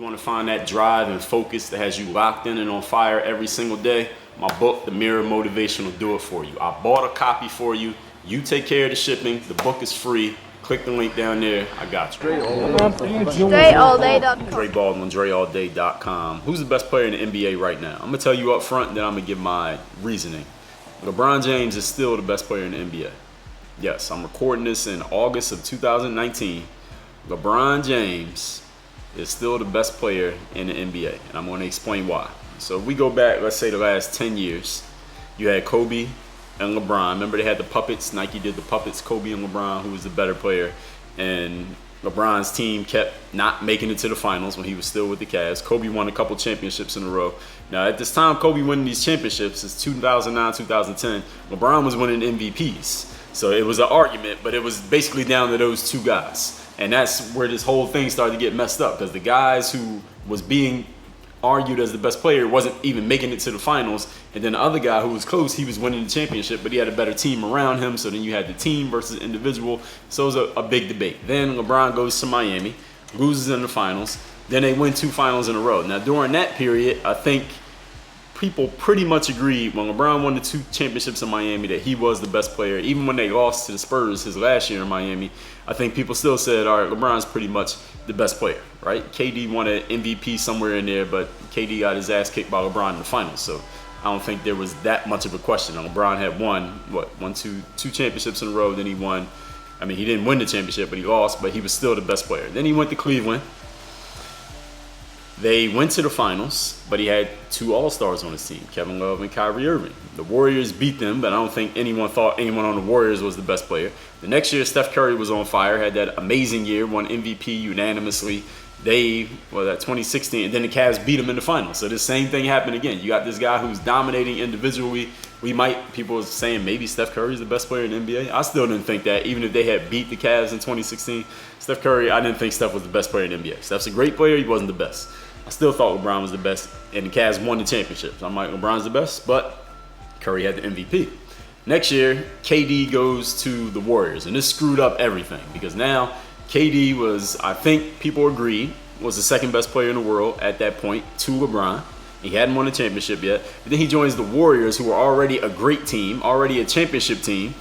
You want to find that drive and focus that has you locked in and on fire every single day? My book, The Mirror Motivation, will do it for you. I bought a copy for you. You take care of the shipping. The book is free. Click the link down there. I got you. DreAllDay.com. Dre Baldwin, DreAllDay.com. Who's the best player in the NBA right now? I'm going to tell you up front, then I'm going to give my reasoning. LeBron James is still the best player in the NBA. Yes, I'm recording this in August of 2019. LeBron James is still the best player in the NBA, and I'm going to explain why. So if we go back, let's say the last 10 years, you had Kobe and LeBron. Remember they had the puppets? Nike did the puppets, Kobe and LeBron, who was the better player. And LeBron's team kept not making it to the finals when he was still with the Cavs. Kobe won a couple championships in a row. Now at this time, Kobe winning these championships is 2009, 2010. LeBron was winning MVPs. So it was an argument, but it was basically down to those two guys. And that's where this whole thing started to get messed up, because the guys who was being argued as the best player wasn't even making it to the finals. And then the other guy who was close, he was winning the championship, but he had a better team around him. So then you had the team versus individual. So it was a big debate. Then LeBron goes to Miami, loses in the finals. Then they win 2 finals in a row. Now during that period, I think people pretty much agreed when LeBron won the 2 championships in Miami that he was the best player. Even when they lost to the Spurs his last year in Miami, I think people still said, all right, LeBron's pretty much the best player, right? KD won an MVP somewhere in there, but KD got his ass kicked by LeBron in the finals. So I don't think there was that much of a question. And LeBron had won two championships in a row. Then he won. I mean, he didn't win the championship, but he lost, but he was still the best player. Then he went to Cleveland. They went to the finals, but he had 2 All-Stars on his team, Kevin Love and Kyrie Irving. The Warriors beat them, but I don't think anyone thought anyone on the Warriors was the best player. The next year, Steph Curry was on fire, had that amazing year, won MVP unanimously. That 2016, and then the Cavs beat him in the finals. So the same thing happened again. You got this guy who's dominating individually. People were saying maybe Steph Curry is the best player in the NBA. I still didn't think that, even if they had beat the Cavs in 2016. Steph Curry, I didn't think Steph was the best player in the NBA. Steph's a great player, he wasn't the best. I still thought LeBron was the best, and the Cavs won the championships. I'm like, LeBron's the best, but Curry had the MVP. Next year, KD goes to the Warriors, and this screwed up everything, because now KD was, I think people agreed, was the second best player in the world at that point to LeBron. He hadn't won a championship yet. But then he joins the Warriors, who were already a great team, already a championship team,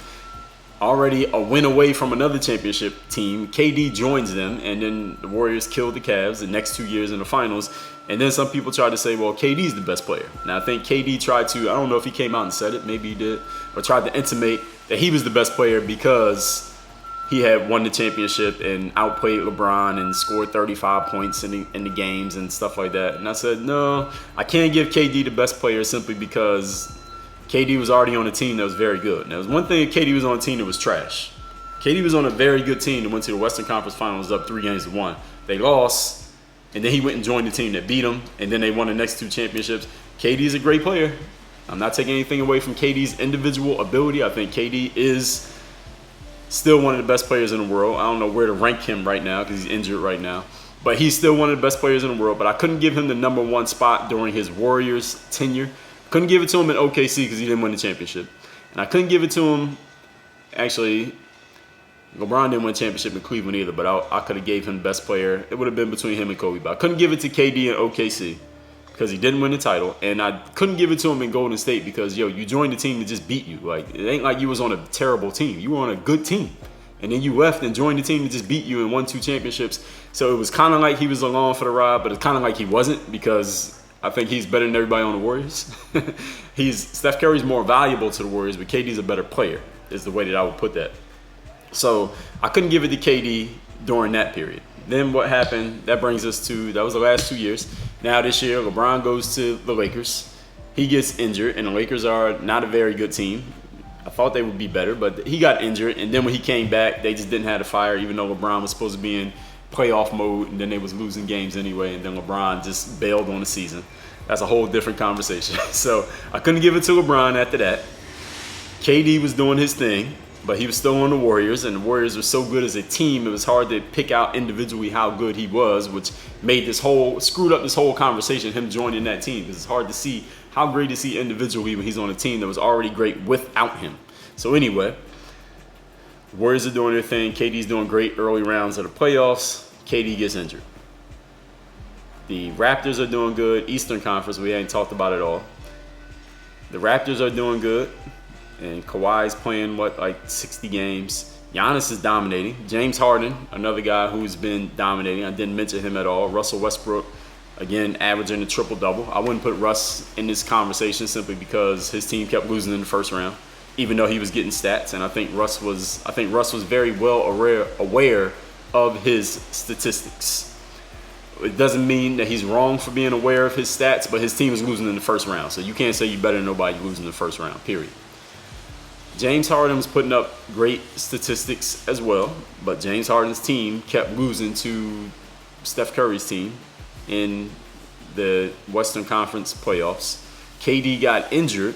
already a win away from another championship team. KD joins them, and then the Warriors killed the Cavs the next 2 years in the finals. And then some people tried to say, well, KD's the best player. Now, I think KD tried to, I don't know if he came out and said it, maybe he did, or tried to intimate that he was the best player because he had won the championship and outplayed LeBron and scored 35 points in the games and stuff like that. And I said, no, I can't give KD the best player simply because KD was already on a team that was very good. Now, there was one thing, KD was on a team that was trash. KD was on a very good team that went to the Western Conference Finals up 3-1. They lost, and then he went and joined the team that beat them, and then they won the next 2 championships. KD's a great player. I'm not taking anything away from KD's individual ability. I think KD is still one of the best players in the world. I don't know where to rank him right now because he's injured right now. But he's still one of the best players in the world. But I couldn't give him the number 1 spot during his Warriors tenure. Couldn't give it to him in OKC because he didn't win the championship. And I couldn't give it to him, actually, LeBron didn't win a championship in Cleveland either, but I could have gave him best player. It would have been between him and Kobe. But I couldn't give it to KD and OKC because he didn't win the title. And I couldn't give it to him in Golden State because, you joined the team that just beat you. Like, it ain't like you was on a terrible team. You were on a good team. And then you left and joined the team that just beat you and won 2 championships. So it was kind of like he was along for the ride, but it's kind of like he wasn't, because I think he's better than everybody on the Warriors. Steph Curry's more valuable to the Warriors, but KD's a better player, is the way that I would put that. So I couldn't give it to KD during that period. Then what happened, that brings us to, that was the last 2 years. Now this year, LeBron goes to the Lakers. He gets injured, and the Lakers are not a very good team. I thought they would be better, but he got injured. And then when he came back, they just didn't have the fire, even though LeBron was supposed to be in playoff mode, and then they was losing games anyway. And then LeBron just bailed on the season. That's a whole different conversation. So I couldn't give it to LeBron after that. KD was doing his thing, but he was still on the Warriors, and the Warriors were so good as a team, it was hard to pick out individually how good he was, which made screwed up this whole conversation, him joining that team, because it's hard to see how great is he individually when he's on a team that was already great without him. So anyway, the Warriors are doing their thing. KD's doing great early rounds of the playoffs. KD gets injured. The Raptors are doing good. Eastern Conference, we ain't talked about it all. The Raptors are doing good. And Kawhi's playing, like 60 games. Giannis is dominating. James Harden, another guy who's been dominating. I didn't mention him at all. Russell Westbrook, again, averaging a triple-double. I wouldn't put Russ in this conversation simply because his team kept losing in the first round, even though he was getting stats. And I think Russ was very well aware of his statistics. It doesn't mean that he's wrong for being aware of his stats, but his team is losing in the first round. So you can't say you're better than nobody losing in the first round, period. James Harden was putting up great statistics as well, but James Harden's team kept losing to Steph Curry's team in the Western Conference playoffs. KD got injured,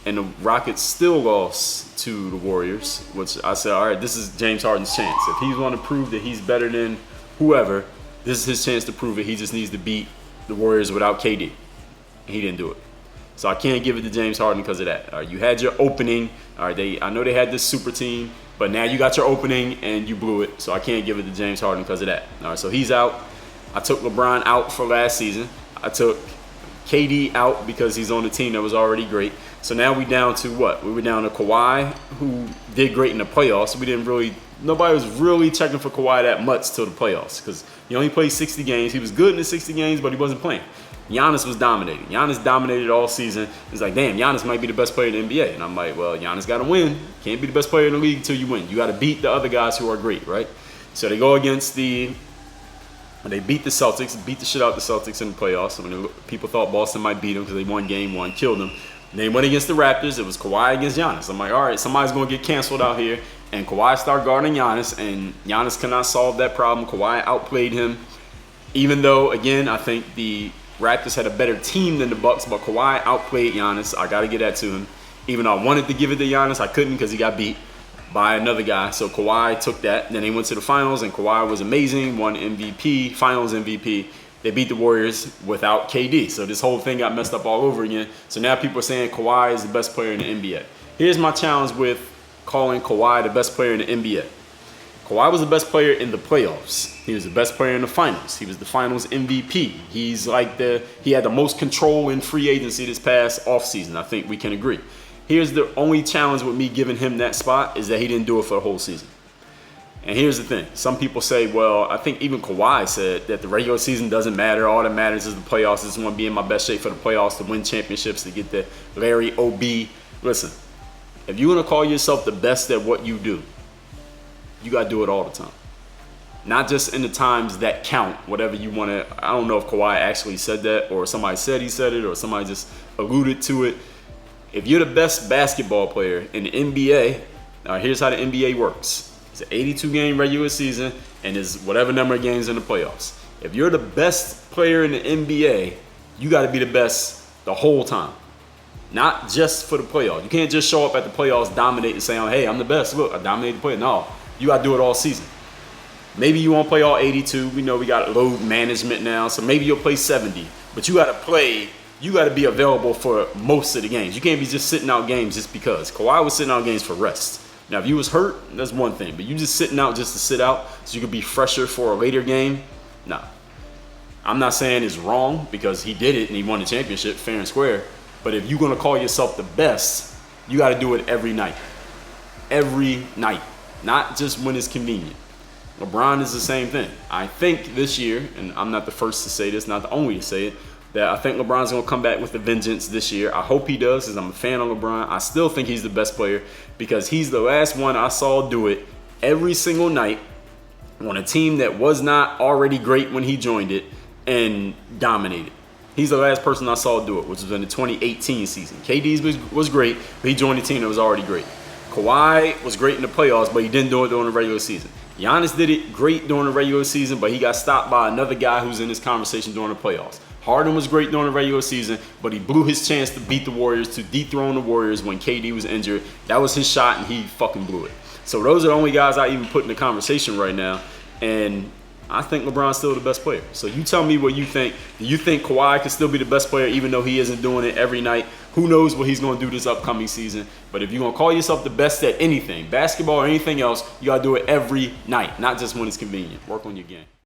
and the Rockets still lost to the Warriors, which I said, all right, this is James Harden's chance. If he's want to prove that he's better than whoever, this is his chance to prove it. He just needs to beat the Warriors without KD. He didn't do it. So I can't give it to James Harden because of that. All right, you had your opening. All right, I know they had this super team, but now you got your opening and you blew it. So I can't give it to James Harden because of that. All right, so he's out. I took LeBron out for last season. I took KD out because he's on a team that was already great. So now we down to what? We were down to Kawhi, who did great in the playoffs. Nobody was really checking for Kawhi that much till the playoffs because he only played 60 games. He was good in the 60 games, but he wasn't playing. Giannis was dominating. Giannis dominated all season. It's like, damn, Giannis might be the best player in the NBA. And I'm like, well, Giannis got to win. Can't be the best player in the league until you win. You got to beat the other guys who are great, right? So they go against they beat the Celtics, beat the shit out of the Celtics in the playoffs. When people thought Boston might beat them because they won game one, killed them. And they went against the Raptors. It was Kawhi against Giannis. I'm like, all right, somebody's going to get canceled out here. And Kawhi started guarding Giannis, and Giannis cannot solve that problem. Kawhi outplayed him. Even though, again, I think the Raptors had a better team than the Bucks, but Kawhi outplayed Giannis. I got to give that to him. Even though I wanted to give it to Giannis, I couldn't because he got beat by another guy. So Kawhi took that. Then they went to the finals, and Kawhi was amazing, won MVP, finals MVP. They beat the Warriors without KD. So this whole thing got messed up all over again. So now people are saying Kawhi is the best player in the NBA. Here's my challenge with calling Kawhi the best player in the NBA. Kawhi was the best player in the playoffs. He was the best player in the finals. He was the finals MVP. He had the most control in free agency this past offseason. I think we can agree. Here's the only challenge with me giving him that spot is that he didn't do it for the whole season. And here's the thing. Some people say, well, I think even Kawhi said that the regular season doesn't matter. All that matters is the playoffs. I just want to be in my best shape for the playoffs to win championships, to get the Larry OB. Listen, if you want to call yourself the best at what you do, you got to do it all the time. Not just in the times that count, whatever you want to. I don't know if Kawhi actually said that or somebody said he said it or somebody just alluded to it. If you're the best basketball player in the NBA, here's how the NBA works. It's an 82-game regular season and there's whatever number of games in the playoffs. If you're the best player in the NBA, you got to be the best the whole time. Not just for the playoffs. You can't just show up at the playoffs, dominate and say, oh, hey, I'm the best. Look, I dominated the playoffs. No, you got to do it all season. Maybe you won't play all 82. We know we got load management now, so maybe you'll play 70. But you got to play. You got to be available for most of the games. You can't be just sitting out games just because. Kawhi was sitting out games for rest. Now, if you was hurt, that's one thing. But you just sitting out just to sit out so you could be fresher for a later game, nah. I'm not saying it's wrong because he did it and he won the championship fair and square. But if you're going to call yourself the best, you got to do it every night. Every night. Not just when it's convenient. LeBron is the same thing. I think this year, and I'm not the first to say this, not the only to say it, that I think LeBron's going to come back with a vengeance this year. I hope he does because I'm a fan of LeBron. I still think he's the best player because he's the last one I saw do it every single night on a team that was not already great when he joined it and dominated. He's the last person I saw do it, which was in the 2018 season. KD was great, but he joined a team that was already great. Kawhi was great in the playoffs, but he didn't do it during the regular season. Giannis did it great during the regular season, but he got stopped by another guy who's in this conversation during the playoffs. Harden was great during the regular season, but he blew his chance to beat the Warriors, to dethrone the Warriors when KD was injured. That was his shot, and he fucking blew it. So those are the only guys I even put in the conversation right now, and I think LeBron's still the best player. So you tell me what you think. Do you think Kawhi can still be the best player even though he isn't doing it every night? Who knows what he's going to do this upcoming season. But if you're going to call yourself the best at anything, basketball or anything else, you got to do it every night, not just when it's convenient. Work on your game.